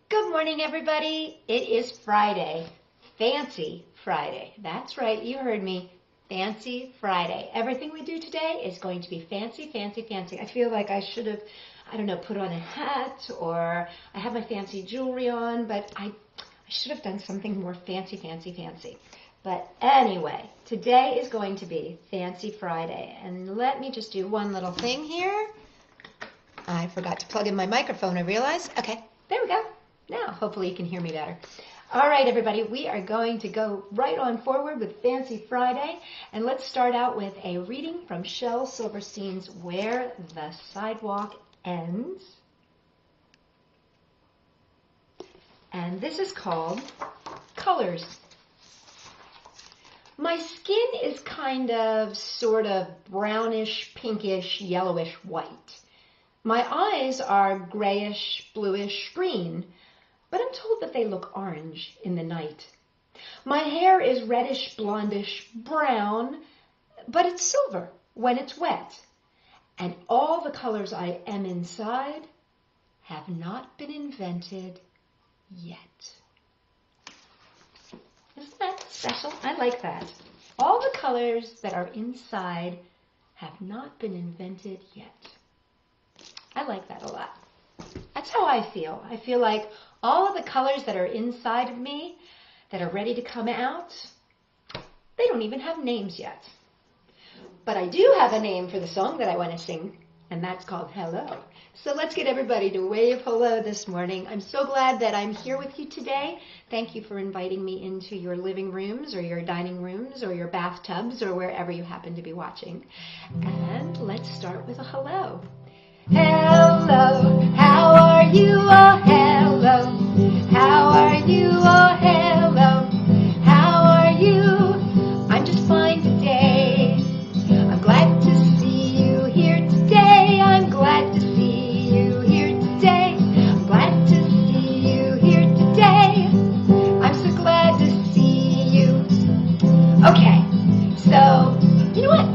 Good morning, everybody. It is Friday. Fancy Friday. That's right, you heard me. Fancy Friday. Everything we do today is going to be fancy, fancy, fancy. I feel like I should have, put on a hat, or I have my fancy jewelry on, but I should have done something more fancy, fancy, fancy. But anyway, today is going to be Fancy Friday. And let me just do one little thing here. I forgot to plug in my microphone, I realized. Okay, there we go. Now, hopefully you can hear me better. All right, everybody, we are going to go right on forward with Fancy Friday. And let's start out with a reading from Shel Silverstein's Where the Sidewalk Ends. And this is called Colors. My skin is sort of brownish, pinkish, yellowish white. My eyes are grayish, bluish, green, but I'm told that they look orange in the night. My hair is reddish, blondish, brown, but it's silver when it's wet. And all the colors I am inside have not been invented yet. Isn't that special? I like that. All the colors that are inside have not been invented yet. I like that a lot. That's how I feel. I feel like all of the colors that are inside of me that are ready to come out, they don't even have names yet. But I do have a name for the song that I want to sing, and that's called Hello. So let's get everybody to wave hello this morning. I'm so glad that I'm here with you today. Thank you for inviting me into your living rooms or your dining rooms or your bathtubs or wherever you happen to be watching. And let's start with a hello. Hello, how are you? Oh, hello. How are you? Oh, hello. How are you? I'm just fine today. I'm glad to see you here today. I'm glad to see you here today. I'm glad to see you here today. I'm so glad to see you. Okay, so, you know what?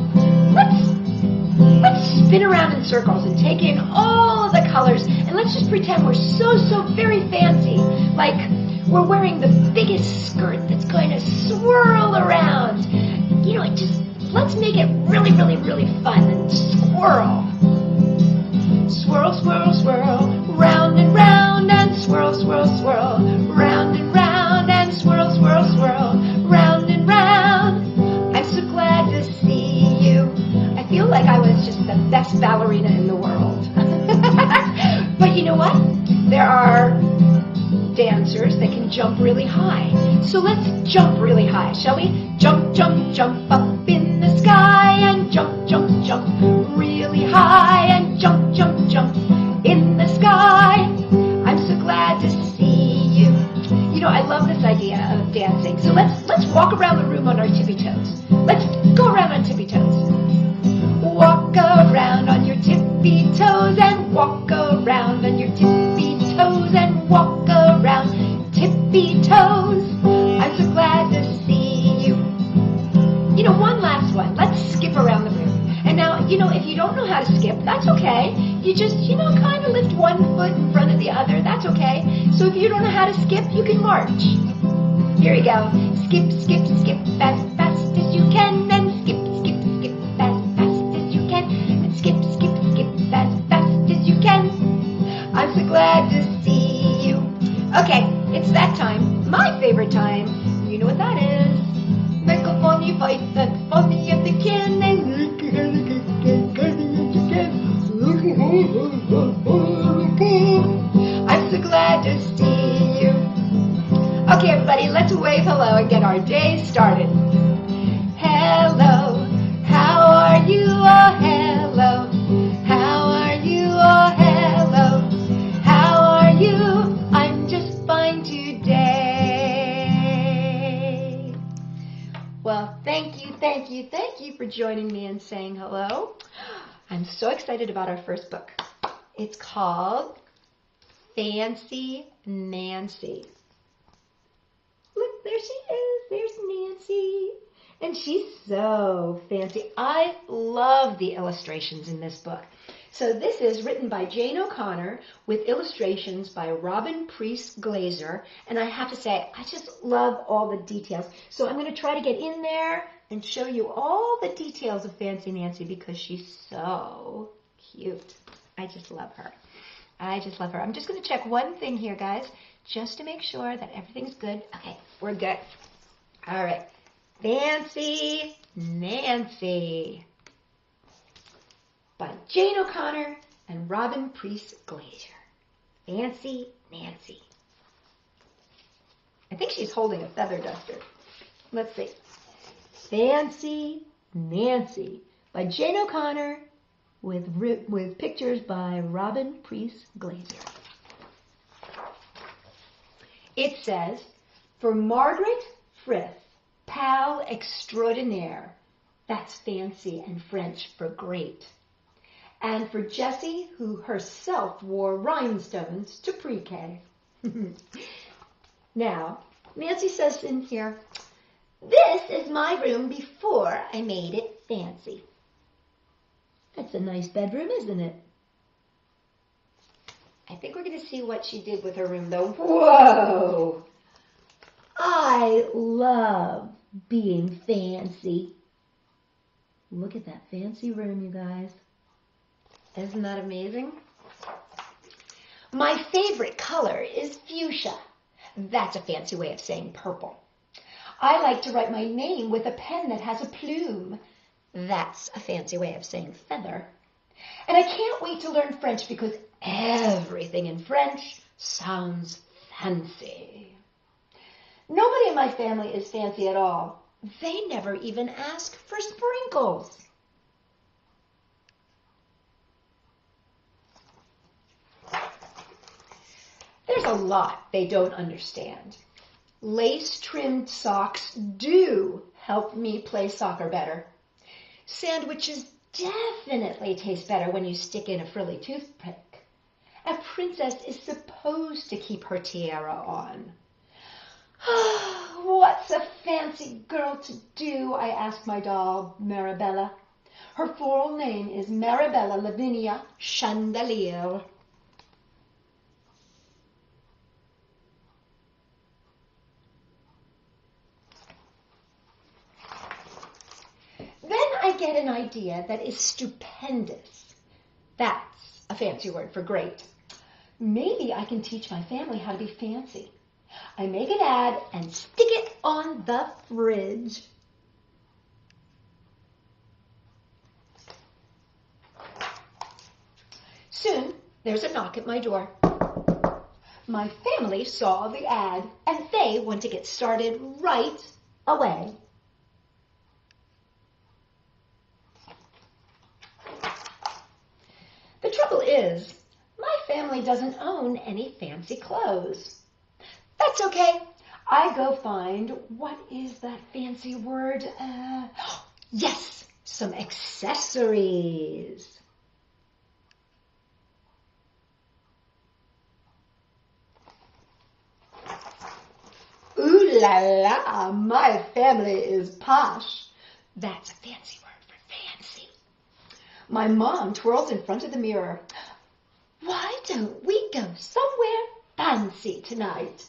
Let's spin around in circles and take in all of the colors, and let's just pretend we're so very fancy, like we're wearing the biggest skirt that's going to swirl around. You know, let's make it really fun and swirl. Swirl, swirl, swirl, round and round, and swirl, swirl, swirl, round and round, and swirl, swirl, swirl, round and round. I'm so glad to see you. I feel like I was just the best ballerina in the world. But you know what? There are dancers that can jump really high. So let's jump really high, shall we? Jump, jump, jump up in the sky, and jump, jump, jump really high, and jump, jump, jump in the sky. I'm so glad to see you. You know, I love this idea of dancing. So let's walk around the room on our tippy toes. Let's go around on tippy toes. Walk around on your tippy toes, and walk around on your tippy toes, and walk around tippy toes. I'm so glad to see you. You know, one last one. Let's skip around the room. And now, you know, if you don't know how to skip, that's okay. You just, kind of lift one foot in front of the other. That's okay. So if you don't know how to skip, you can march. Here we go. Skip, skip, skip, fast as you can, and skip, skip, skip, fast as you can, and skip, skip, skip, fast as you can. I'm so glad to see you. Okay, it's that time, my favorite time. You know what that is. Make a funny face that's funny if you can, and look at it as you can. I'm so glad to see you. Okay, everybody, let's wave hello and get our day started. Hello, how are you? Oh, hello. How are you? Oh, hello. How are you? I'm just fine today. Well, thank you for joining me and saying hello. I'm so excited about our first book. It's called Fancy Nancy. Look, there she is. There's Nancy. And she's so fancy. I love the illustrations in this book. So this is written by Jane O'Connor with illustrations by Robin Preiss Glasser. And I have to say, I just love all the details. So I'm going to try to get in there and show you all the details of Fancy Nancy because she's so cute. I just love her. I just love her. I'm just going to check one thing here, guys, just to make sure that everything's good. Okay, we're good. All right. Fancy Nancy by Jane O'Connor and Robin Preiss Glasser. Fancy Nancy. I think she's holding a feather duster. Let's see. Fancy Nancy by Jane O'Connor with pictures by Robin Preiss Glasser. It says, for Margaret Frith, pal extraordinaire. That's fancy and French for great. And for Jessie, who herself wore rhinestones to pre-K. Now, Nancy says in here, this is my room before I made it fancy. That's a nice bedroom, isn't it? I think we're going to see what she did with her room, though. Whoa! I love being fancy. Look at that fancy room, you guys. Isn't that amazing? My favorite color is fuchsia. That's a fancy way of saying purple. I like to write my name with a pen that has a plume. That's a fancy way of saying feather. And I can't wait to learn French because everything in French sounds fancy. Nobody in my family is fancy at all. They never even ask for sprinkles. There's a lot they don't understand. Lace-trimmed socks do help me play soccer better. Sandwiches definitely taste better when you stick in a frilly toothpick. A princess is supposed to keep her tiara on. What's a fancy girl to do? I asked my doll, Marabella. Her full name is Marabella Lavinia Chandelier. Then I get an idea that is stupendous. That's a fancy word for great. Maybe I can teach my family how to be fancy. I make an ad and stick it on the fridge. Soon, there's a knock at my door. My family saw the ad, and they want to get started right away. The trouble is, my family doesn't own any fancy clothes. That's okay. I go find, what is that fancy word? Yes, some accessories. Ooh la la, my family is posh. That's a fancy word for fancy. My mom twirls in front of the mirror. Why don't we go somewhere fancy tonight?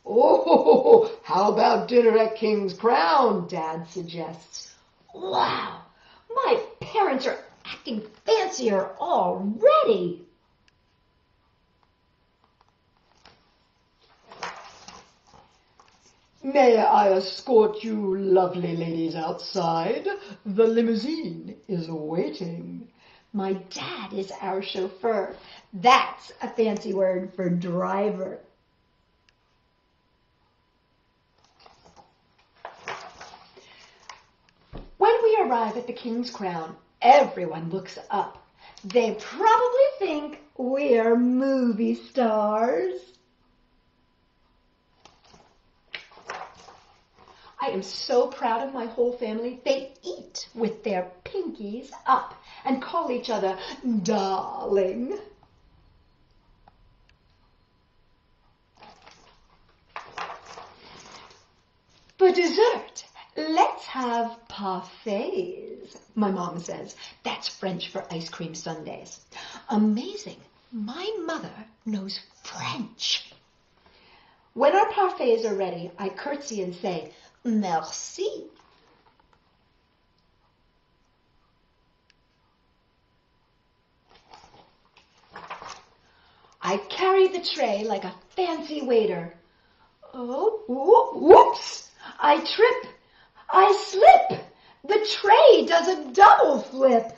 Oh, how about dinner at King's Crown, Dad suggests. Wow, my parents are acting fancier already. May I escort you lovely ladies outside? The limousine is waiting. My dad is our chauffeur. That's a fancy word for driver. When we arrive at the King's Crown, everyone looks up. They probably think we're movie stars. I am so proud of my whole family. They eat with their pinkies up and call each other darling. For dessert, Let's have parfaits, my mom says. That's French for ice cream sundaes. Amazing. My mother knows French. When our parfaits are ready, I curtsy and say, merci. I carry the tray like a fancy waiter. Oh, whoops! I trip. I slip. The tray does a double flip.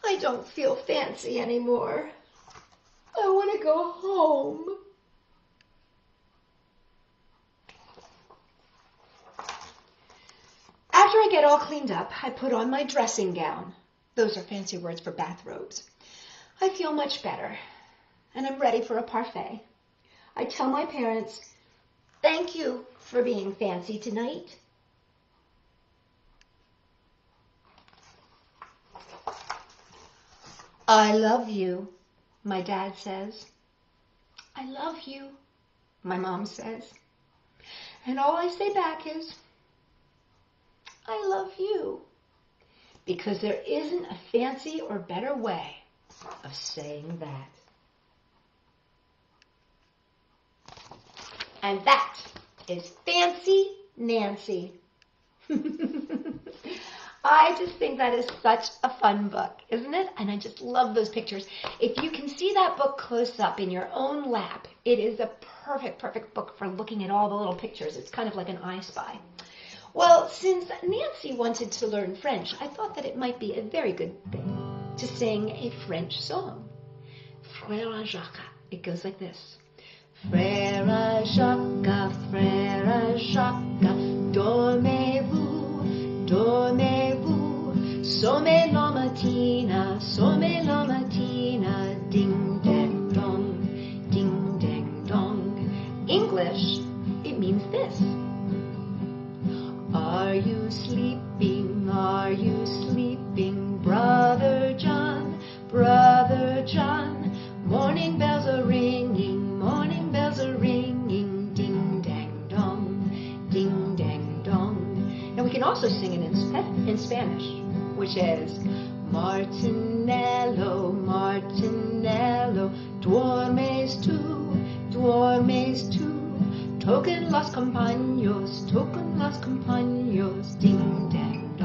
I don't feel fancy anymore. I want to go home. After I get all cleaned up, I put on my dressing gown. Those are fancy words for bathrobes. I feel much better, and I'm ready for a parfait. I tell my parents, thank you for being fancy tonight. I love you, my dad says. I love you, my mom says. And all I say back is, I love you. Because there isn't a fancy or better way of saying that. And that is Fancy Nancy. I just think that is such a fun book, isn't it? And I just love those pictures. If you can see that book close up in your own lap, it is a perfect book for looking at all the little pictures. It's kind of like an I Spy. Well, since Nancy wanted to learn French, I thought that it might be a very good thing to sing a French song. Frère Jacques. It goes like this. Frère Jacques, dormez-vous, dormez-vous, somme la mattina, ding dang dong. English, it means this. Are you sleeping, Brother John, Brother John? Morning bells are ringing, ding dang dong. Now we can also sing it in Spanish, which is Martinello, Martinello, duermes tú, toquen los compañeros, ding dang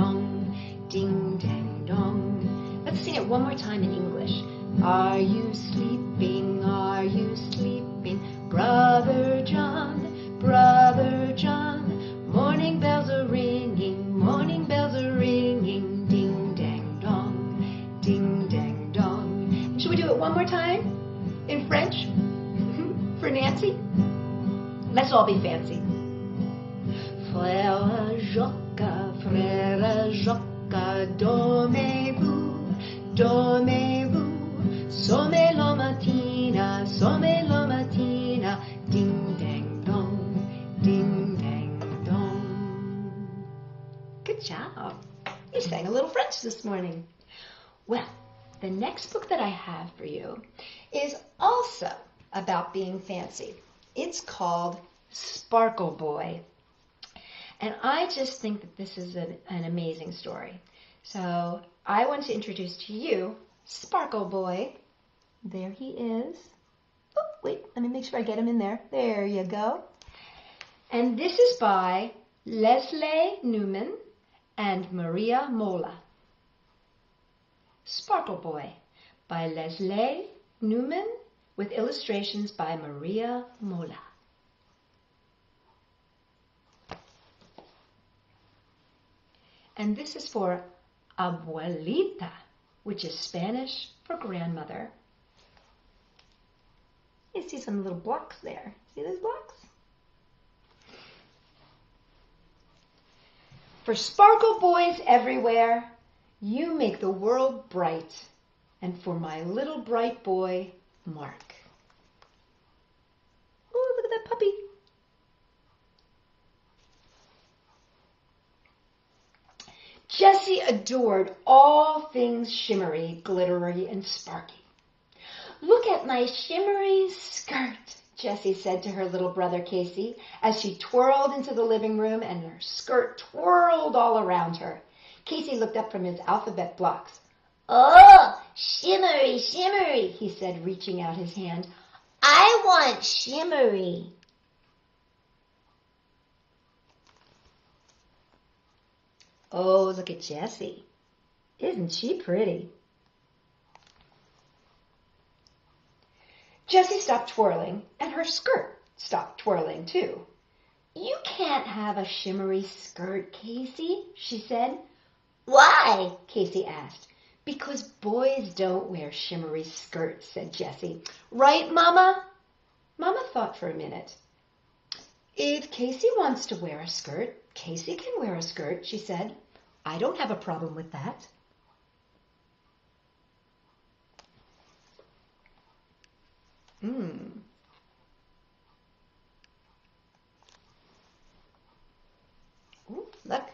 dong. Let's sing it one more time in English. Are you sleeping, Brother John, Brother John? Morning bells are ringing, ding dang dong. Should we do it one more time in French for Nancy? Let's all be fancy. Frère Jacques, dormez-vous, dormez-vous, somme la mattina, ding dang dong. Good job. You sang a little French this morning. Well, the next book that I have for you is also about being fancy. It's called Sparkle Boy. And I just think that this is an amazing story. So I want to introduce to you Sparkle Boy. There he is. Oh, wait, let me make sure I get him in there. There you go. And this is by Leslea Newman and Maria Mola. Sparkle Boy by Leslea Newman with illustrations by Maria Mola. And this is for abuelita, which is Spanish for grandmother. You see some little blocks there. See those blocks? For sparkle boys everywhere, you make the world bright. And for my little bright boy, Mark. Oh, look at that puppy. Jessie adored all things shimmery, glittery, and sparky. Look at my shimmery skirt, Jessie said to her little brother Casey as she twirled into the living room and her skirt twirled all around her. Casey looked up from his alphabet blocks. Oh, shimmery, shimmery, he said, reaching out his hand. I want shimmery. Oh, look at Jessie. Isn't she pretty? Jessie stopped twirling, and her skirt stopped twirling, too. You can't have a shimmery skirt, Casey, she said. Why? Casey asked. Because boys don't wear shimmery skirts, said Jessie. Right, Mama? Mama thought for a minute. If Casey wants to wear a skirt, Casey can wear a skirt, she said. I don't have a problem with that. Ooh, look.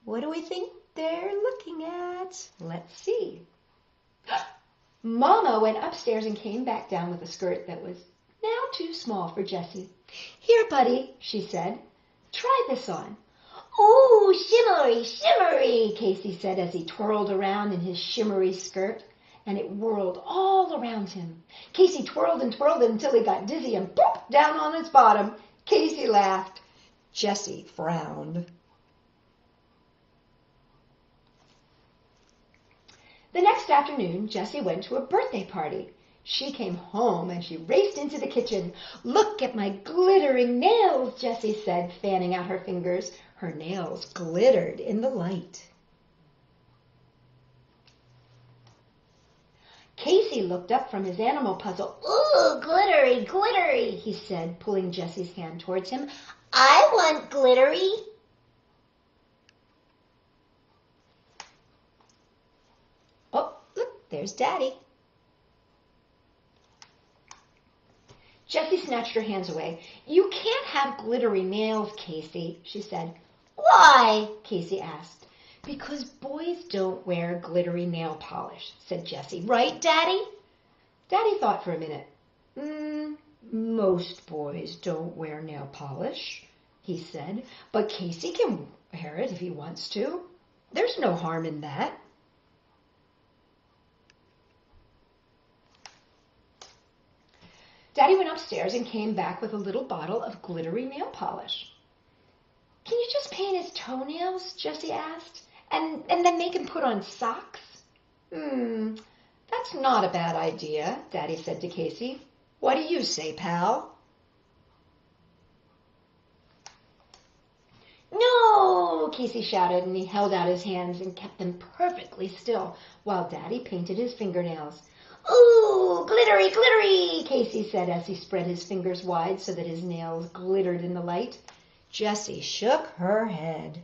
What do we think they're looking at? Let's see. Mama went upstairs and came back down with a skirt that was now too small for Jessie. Here, buddy, she said. Try this on. Ooh, shimmery, shimmery, Casey said as he twirled around in his shimmery skirt, and it whirled all around him. Casey twirled and twirled it until he got dizzy and poof, down on his bottom. Casey laughed. Jessie frowned. The next afternoon, Jessie went to a birthday party. She came home and she raced into the kitchen. Look at my glittering nails, Jessie said, fanning out her fingers. Her nails glittered in the light. Casey looked up from his animal puzzle. Ooh, glittery, glittery, he said, pulling Jessie's hand towards him. I want glittery. Oh, look, there's Daddy. Jessie snatched her hands away. You can't have glittery nails, Casey, she said. Why? Casey asked. Because boys don't wear glittery nail polish, said Jessie. Right, Daddy? Daddy thought for a minute. Most boys don't wear nail polish, he said. But Casey can wear it if he wants to. There's no harm in that. Daddy went upstairs and came back with a little bottle of glittery nail polish. Can you just paint his toenails? Jessie asked. And then make him put on socks? That's not a bad idea, Daddy said to Casey. What do you say, pal? No, Casey shouted, and he held out his hands and kept them perfectly still while Daddy painted his fingernails. Ooh, glittery, glittery, Casey said as he spread his fingers wide so that his nails glittered in the light. Jessie shook her head.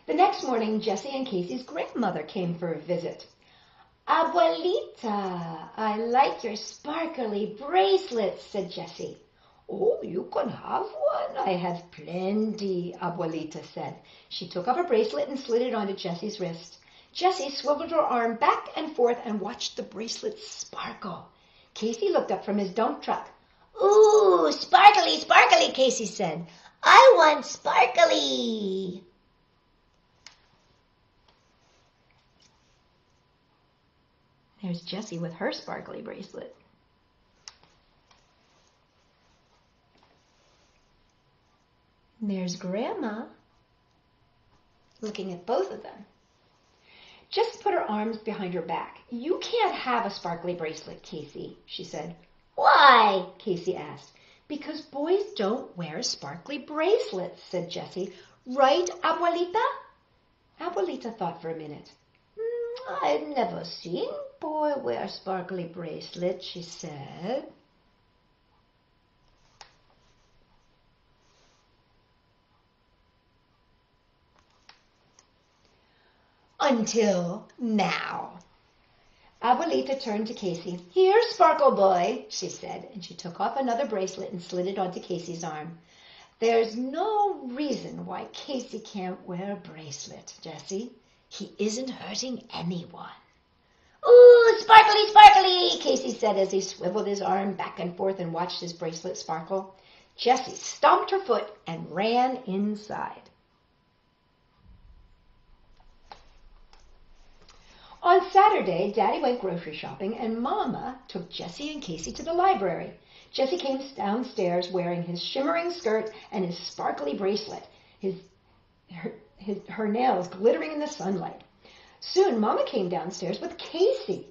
The next morning, Jessie and Casey's grandmother came for a visit. Abuelita, I like your sparkly bracelets, said Jessie. Oh, you can have one. I have plenty, Abuelita said. She took off a bracelet and slid it onto Jessie's wrist. Jessie swiveled her arm back and forth and watched the bracelet sparkle. Casey looked up from his dump truck. Ooh, sparkly, sparkly, Casey said. I want sparkly. There's Jessie with her sparkly bracelet. There's Grandma looking at both of them. Jessie put her arms behind her back. You can't have a sparkly bracelet, Casey, she said. Why? Casey asked. Because boys don't wear sparkly bracelets, said Jessie. Right, Abuelita? Abuelita thought for a minute. I've never seen boy wear sparkly bracelet, she said. Until now. Abuelita turned to Casey. Here, Sparkle Boy, she said, and she took off another bracelet and slid it onto Casey's arm. There's no reason why Casey can't wear a bracelet, Jessie. He isn't hurting anyone. Ooh, sparkly, sparkly, Casey said as he swiveled his arm back and forth and watched his bracelet sparkle. Jessie stomped her foot and ran inside. On Saturday, Daddy went grocery shopping and Mama took Jessie and Casey to the library. Jessie came downstairs wearing his shimmering skirt and his sparkly bracelet, her nails glittering in the sunlight. Soon, Mama came downstairs with Casey.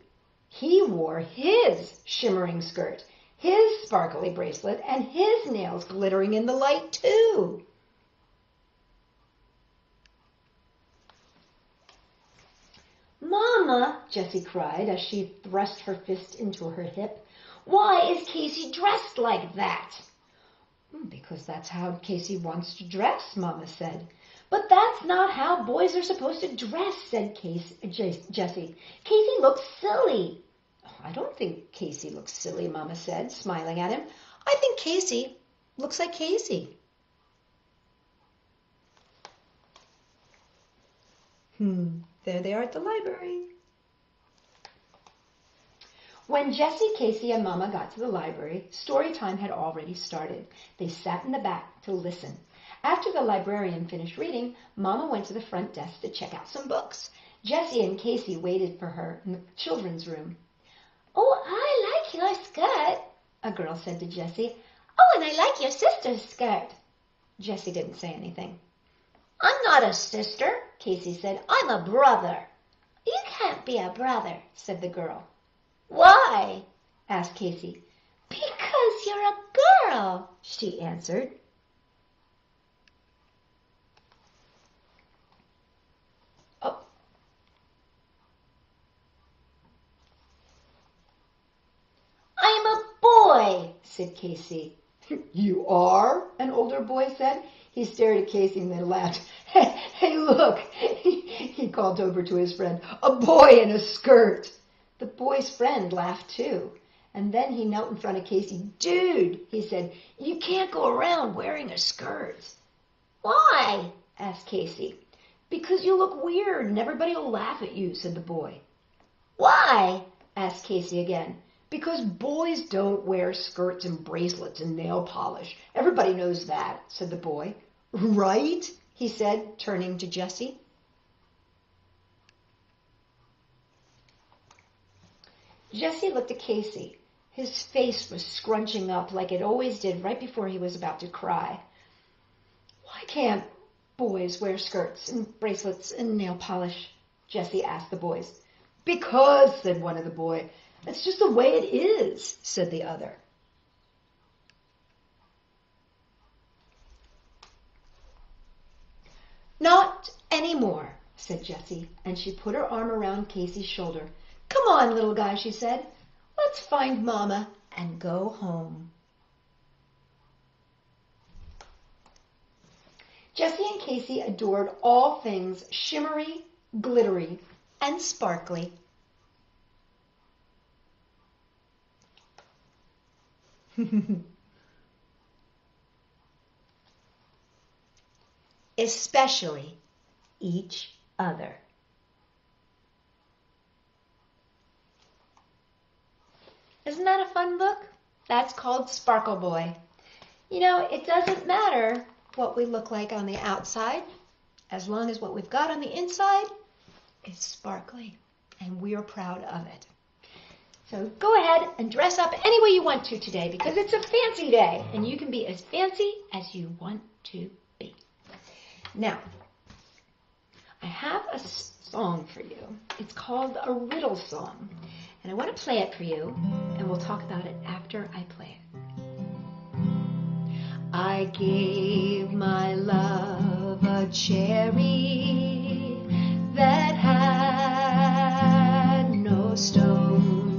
He wore his shimmering skirt, his sparkly bracelet, and his nails glittering in the light, too. Mama, Jessie cried as she thrust her fist into her hip, why is Casey dressed like that? Because that's how Casey wants to dress, Mama said. But that's not how boys are supposed to dress, said Jessie. Casey looks silly. Oh, I don't think Casey looks silly, Mama said, smiling at him. I think Casey looks like Casey. There they are at the library. When Jessie, Casey, and Mama got to the library, story time had already started. They sat in the back to listen. After the librarian finished reading, Mama went to the front desk to check out some books. Jessie and Casey waited for her in the children's room. Oh, I like your skirt, a girl said to Jessie. Oh, and I like your sister's skirt. Jessie didn't say anything. I'm not a sister, Casey said. I'm a brother. You can't be a brother, said the girl. Why? asked Casey. Because you're a girl, she answered. Oh. I'm a boy, said Casey. You are? An older boy said. He stared at Casey and then laughed. Hey, look, he called over to his friend. A boy in a skirt. The boy's friend laughed too. And then he knelt in front of Casey. Dude, he said, you can't go around wearing a skirt. Why? asked Casey. Because you look weird and everybody will laugh at you, said the boy. Why? asked Casey again. Because boys don't wear skirts and bracelets and nail polish. Everybody knows that, said the boy. Right? He said, turning to Jessie. Jessie looked at Casey. His face was scrunching up like it always did right before he was about to cry. Why can't boys wear skirts and bracelets and nail polish? Jessie asked the boys. Because, said one of the boys. That's just the way it is, said the other. Not anymore, said Jessie, and she put her arm around Casey's shoulder. Come on, little guy, she said. Let's find Mama and go home. Jessie and Casey adored all things shimmery, glittery, and sparkly. Especially each other. Isn't that a fun book? That's called Sparkle Boy. You know, it doesn't matter what we look like on the outside, as long as what we've got on the inside is sparkly, and we're proud of it. So go ahead and dress up any way you want to today, because it's a fancy day, and you can be as fancy as you want to be. Now, I have a song for you. It's called a riddle song, and I want to play it for you, and we'll talk about it after I play it. I gave my love a cherry that had no stone.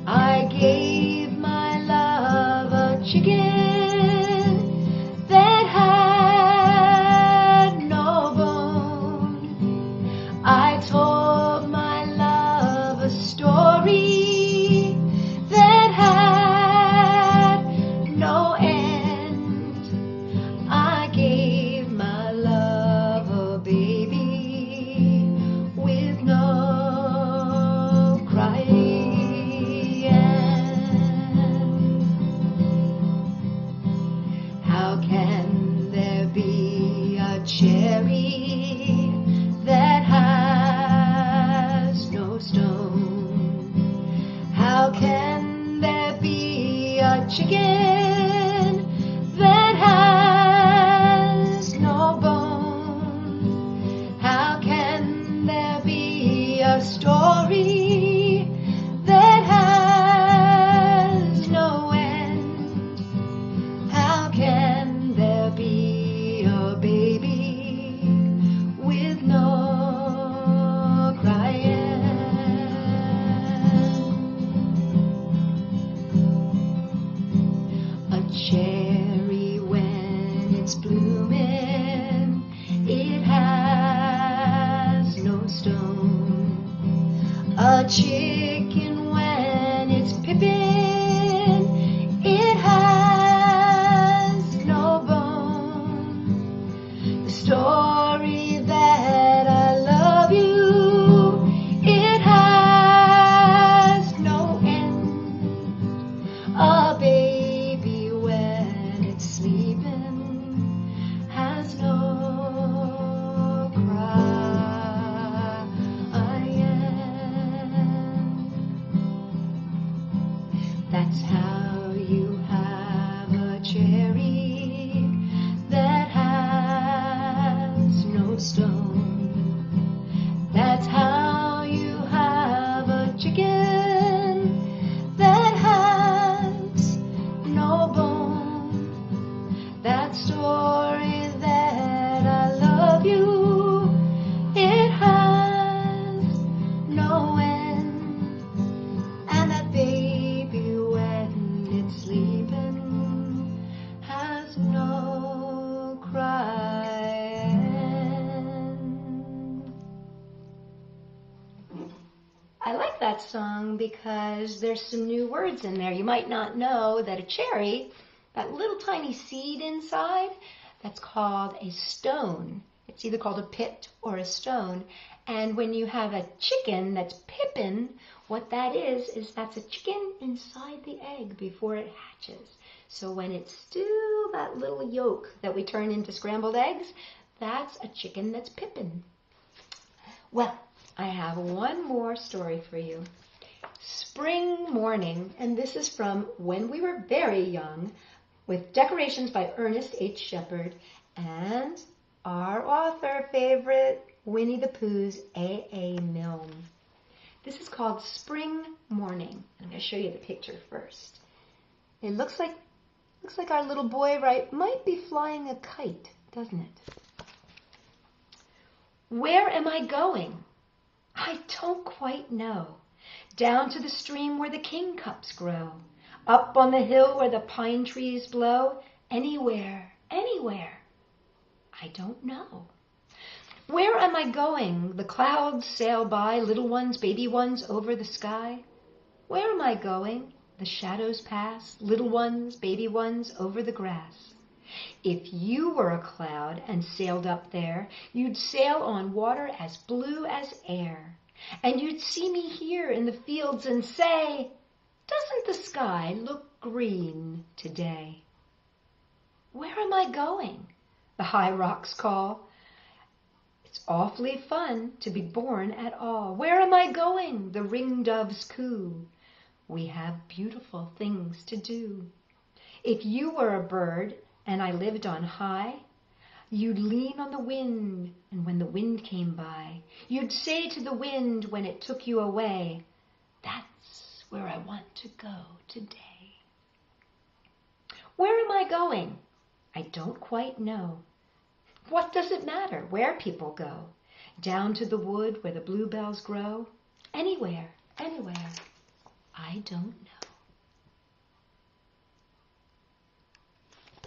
I gave my love a chicken that had no bone. I told my love a story that had no end. I gave my love chicken that has no bone? How can there be a story that has no end? How can there be a baby with no crying? A cherry when it's blooming, it has no stone. A chicken when it's pippin', it has no bone. The story that I love you, it has no end. A baby when it's sleeping has no crying. That's how you have a cherry that has no stone. That's how you have a chicken that has no bone. That story that I love you, it has no end. And that baby when it's sleeping has no crying. I like that song because there's some new words in there. You might not know that a cherry, that little tiny seed inside, that's called a stone. It's either called a pit or a stone. And when you have a chicken that's pippin', what that is that's a chicken inside the egg before it hatches. So when it's still that little yolk that we turn into scrambled eggs, that's a chicken that's pippin'. Well, I have one more story for you. Spring Morning, and this is from When We Were Very Young, with decorations by Ernest H. Shepard and our author favorite, Winnie the Pooh's AA Milnes. This is called Spring Morning. I'm going to show you the picture first. It looks like our little boy might be flying a kite, doesn't it? Where am I going? I don't quite know. Down to the stream where the kingcups grow, up on the hill where the pine trees blow, anywhere, anywhere. I don't know. Where am I going? The clouds sail by, little ones, baby ones, over the sky. Where am I going? The shadows pass, little ones, baby ones, over the grass. If you were a cloud and sailed up there, you'd sail on water as blue as air. And you'd see me here in the fields and say, doesn't the sky look green today? Where am I going? The high rocks call. It's awfully fun to be born at all. Where am I going? The ringdoves coo. We have beautiful things to do. If you were a bird and I lived on high, you'd lean on the wind, and when the wind came by, you'd say to the wind when it took you away, that's where I want to go today. Where am I going? I don't quite know. What does it matter where people go? Down to the wood where the bluebells grow? Anywhere, anywhere. I don't know.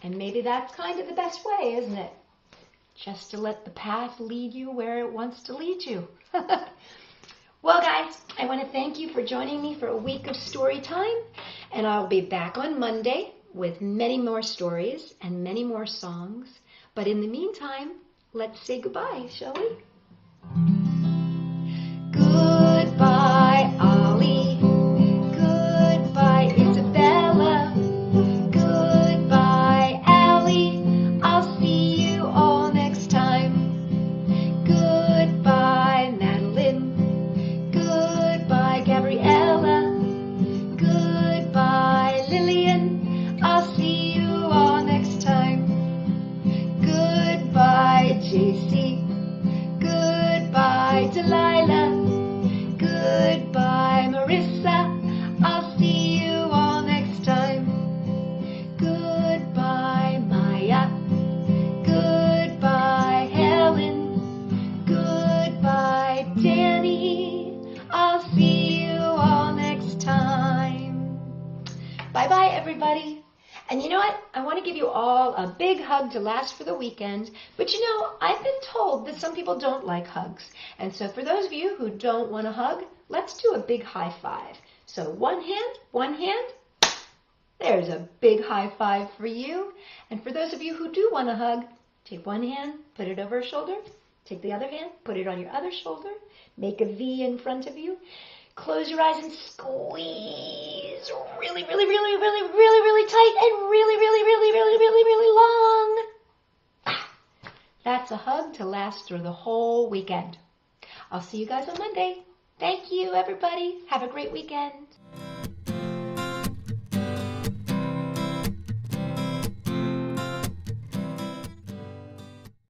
And maybe that's kind of the best way, isn't it? Just to let the path lead you where it wants to lead you. Well, guys, I want to thank you for joining me for a week of story time. And I'll be back on Monday with many more stories and many more songs. But in the meantime, let's say goodbye, shall we? Goodbye, Ollie. Goodbye, Isabella. Goodbye, Allie. I'll see you all next time. Goodbye, Madeline. Goodbye, Gabriella. Goodbye, Lillian. JC. Goodbye, Delilah. Goodbye, Marissa. I'll see you all next time. Goodbye, Maya. Goodbye, Helen. Goodbye, Danny. I'll see you all next time. Bye-bye, everybody. And you know what? I want to give you all a big hug to last for the weekend. But you know, I've been told that some people don't like hugs. And so for those of you who don't want a hug, let's do a big high five. So one hand. There's a big high five for you. And for those of you who do want a hug, take one hand, put it over a shoulder. Take the other hand, put it on your other shoulder. Make a V in front of you. Close your eyes and squeeze really, really, really, really, really, really tight and really, really, really, really, really, really long. That's a hug to last through the whole weekend. I'll see you guys on Monday. Thank you, everybody. Have a great weekend.